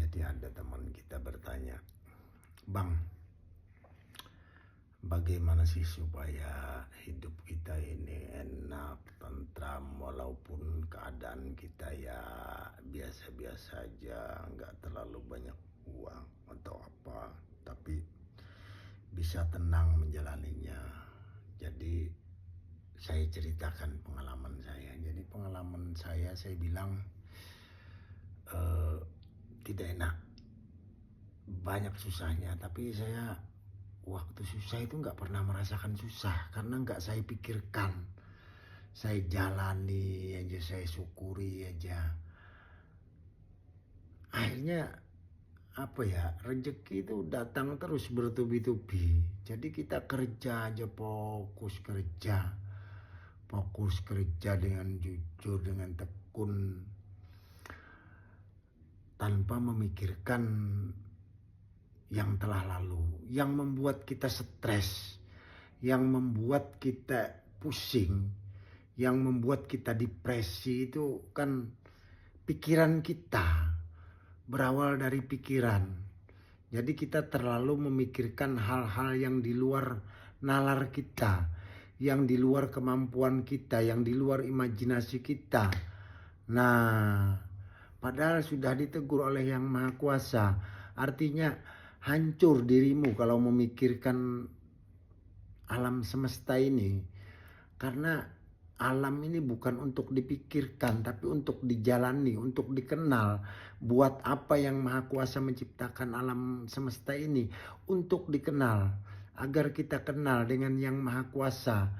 Jadi ada teman kita bertanya, "Bang, bagaimana sih supaya hidup kita ini enak, tentram, walaupun keadaan kita ya biasa-biasa aja, nggak terlalu banyak uang atau apa, tapi bisa tenang menjalaninya." Jadi saya ceritakan pengalaman saya. Jadi pengalaman saya bilang eh, tidak enak, banyak susahnya, tapi saya waktu susah itu nggak pernah merasakan susah karena nggak saya pikirkan, saya jalani aja, saya syukuri aja. Akhirnya apa ya, rezeki itu datang terus bertubi-tubi. Jadi kita kerja aja, fokus kerja dengan jujur, dengan tekun, tanpa memikirkan yang telah lalu, yang membuat kita stres, yang membuat kita pusing, yang membuat kita depresi. Itu kan pikiran kita, berawal dari pikiran. Jadi kita terlalu memikirkan hal-hal yang di luar nalar kita, yang di luar kemampuan kita, yang di luar imajinasi kita. Nah, padahal sudah ditegur oleh Yang Maha Kuasa. Artinya hancur dirimu kalau memikirkan alam semesta ini. Karena alam ini bukan untuk dipikirkan, tapi untuk dijalani, untuk dikenal. Buat apa Yang Maha Kuasa menciptakan alam semesta ini? Untuk dikenal, agar kita kenal dengan Yang Maha Kuasa,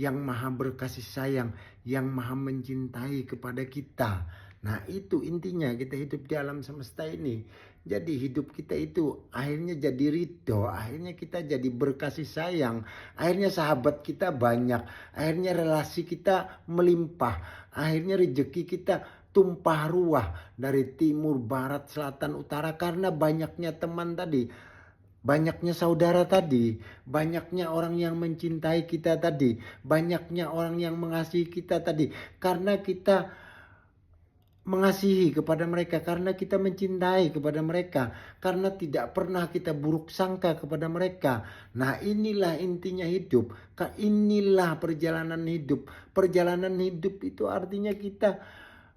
Yang Maha berkasih sayang, Yang Maha mencintai kepada kita. Nah, itu intinya kita hidup di alam semesta ini. Jadi hidup kita itu akhirnya jadi ridho, akhirnya kita jadi berkasih sayang, akhirnya sahabat kita banyak, akhirnya relasi kita melimpah, akhirnya rezeki kita tumpah ruah dari timur, barat, selatan, utara, karena banyaknya teman tadi, banyaknya saudara tadi, banyaknya orang yang mencintai kita tadi, banyaknya orang yang mengasihi kita tadi, karena kita mengasihi kepada mereka, karena kita mencintai kepada mereka, karena tidak pernah kita buruk sangka kepada mereka. Nah, inilah intinya hidup. Inilah perjalanan hidup. Perjalanan hidup itu artinya kita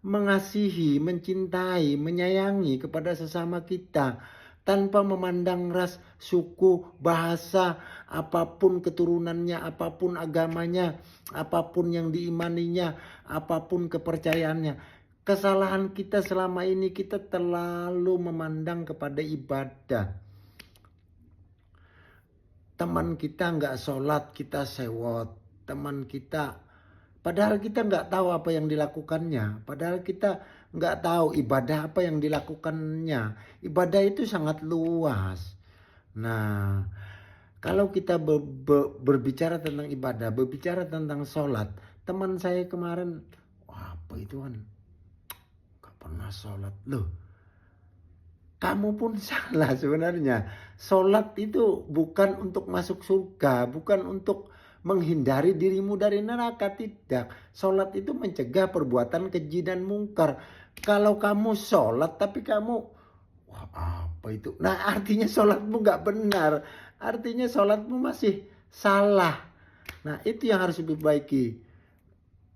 mengasihi, mencintai, menyayangi kepada sesama kita, tanpa memandang ras, suku, bahasa, apapun keturunannya, apapun agamanya, apapun yang diimaninya, apapun kepercayaannya. Kesalahan kita selama ini, kita terlalu memandang kepada ibadah. Teman kita nggak sholat, kita sewot. Teman kita, padahal kita nggak tahu apa yang dilakukannya. Padahal kita nggak tahu ibadah apa yang dilakukannya. Ibadah itu sangat luas. Nah, kalau kita berbicara tentang ibadah, berbicara tentang sholat, teman saya kemarin, wah, apa itu kan? Pernah sholat. Loh, kamu pun salah sebenarnya. Sholat itu bukan untuk masuk surga, bukan untuk menghindari dirimu dari neraka, tidak. Sholat itu mencegah perbuatan keji dan mungkar. Kalau kamu sholat tapi kamu, wah, apa itu? Nah, artinya sholatmu gak benar, artinya sholatmu masih salah. Nah, itu yang harus diperbaiki.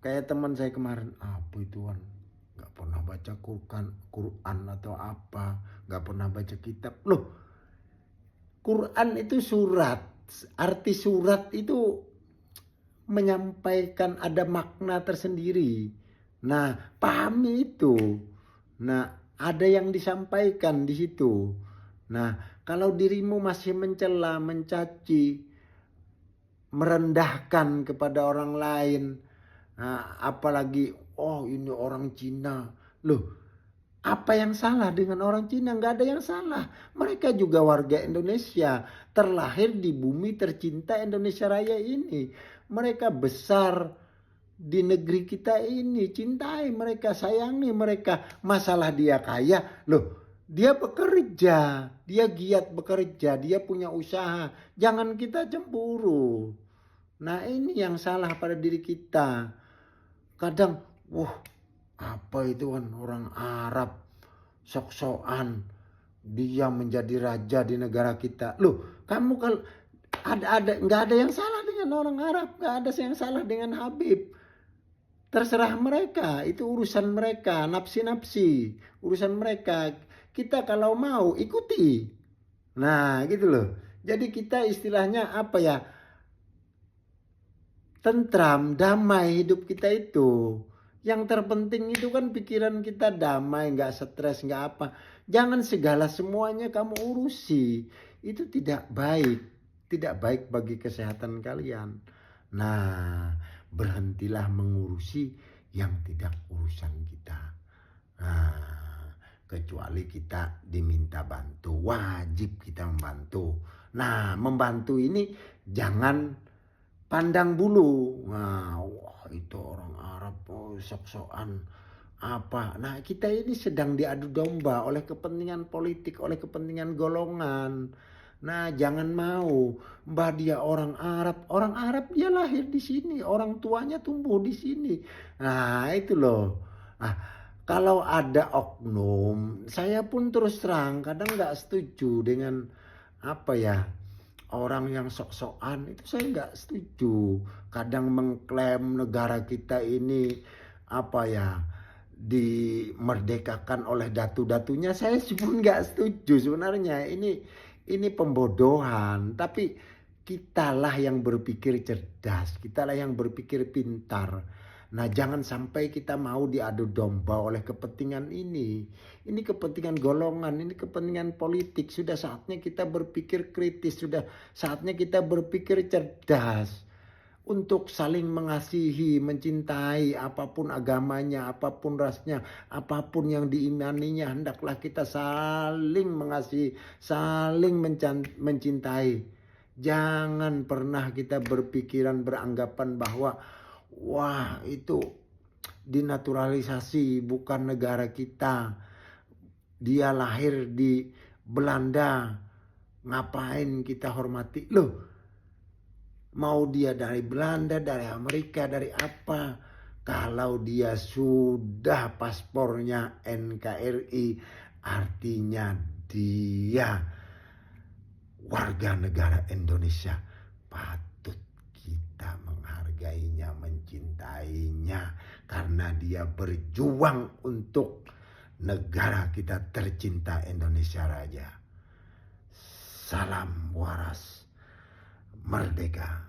Kayak teman saya kemarin, apa itu kan? Gak pernah baca Quran atau apa, gak pernah baca kitab. Loh, Quran itu surat. Arti surat itu menyampaikan ada makna tersendiri. Nah, pahami itu. Nah, ada yang disampaikan di situ. Nah, kalau dirimu masih mencela, mencaci, merendahkan kepada orang lain, nah, apalagi, oh ini orang Cina. Loh, apa yang salah dengan orang Cina? Nggak ada yang salah. Mereka juga warga Indonesia, terlahir di bumi tercinta Indonesia Raya ini. Mereka besar di negeri kita ini, cintai mereka, sayangi mereka. Masalah dia kaya, loh, dia bekerja, dia giat bekerja, dia punya usaha. Jangan kita cemburu. Nah, ini yang salah pada diri kita. Kadang, wah, apa itu kan orang Arab sok-sokan, dia menjadi raja di negara kita. Loh, kamu kalau nggak ada yang salah dengan orang Arab, nggak ada yang salah dengan Habib. Terserah mereka, itu urusan mereka, nafsi-nafsi, urusan mereka. Kita kalau mau ikuti. Nah, gitu loh. Jadi kita istilahnya apa ya? Tentram, damai hidup kita itu. Yang terpenting itu kan pikiran kita damai, nggak stres, nggak apa. Jangan segala semuanya kamu urusi. Itu tidak baik. Tidak baik bagi kesehatan kalian. Nah, berhentilah mengurusi yang tidak urusan kita. Nah, kecuali kita diminta bantu, wajib kita membantu. Nah, membantu ini jangan pandang bulu. Nah, wah itu orang Arab sok-sokan apa. Nah, kita ini sedang diadu domba oleh kepentingan politik, oleh kepentingan golongan. Nah, jangan mau. Mbah dia orang Arab. Orang Arab dia lahir di sini. Orang tuanya tumbuh di sini. Nah, itu loh. Nah, kalau ada oknum, saya pun terus terang kadang nggak setuju dengan apa ya, orang yang sok-sokan itu saya nggak setuju. Kadang mengklaim negara kita ini apa ya, dimerdekakan oleh datu-datunya, saya pun nggak setuju sebenarnya. Ini pembodohan. Tapi kitalah yang berpikir cerdas, kitalah yang berpikir pintar. Nah, jangan sampai kita mau diadu domba oleh kepentingan ini. Ini kepentingan golongan, ini kepentingan politik. Sudah saatnya kita berpikir kritis, sudah saatnya kita berpikir cerdas. Untuk saling mengasihi, mencintai, apapun agamanya, apapun rasnya, apapun yang diimaninya, hendaklah kita saling mengasihi, saling mencintai. Jangan pernah kita berpikiran, beranggapan bahwa wah itu dinaturalisasi, bukan negara kita. Dia lahir di Belanda, ngapain kita hormati? Loh, mau dia dari Belanda, dari Amerika, dari apa? Kalau dia sudah paspornya NKRI, artinya dia warga negara Indonesia. Patut kita menghargainya, mencintainya, karena dia berjuang untuk negara kita tercinta Indonesia Raja. Salam waras, merdeka.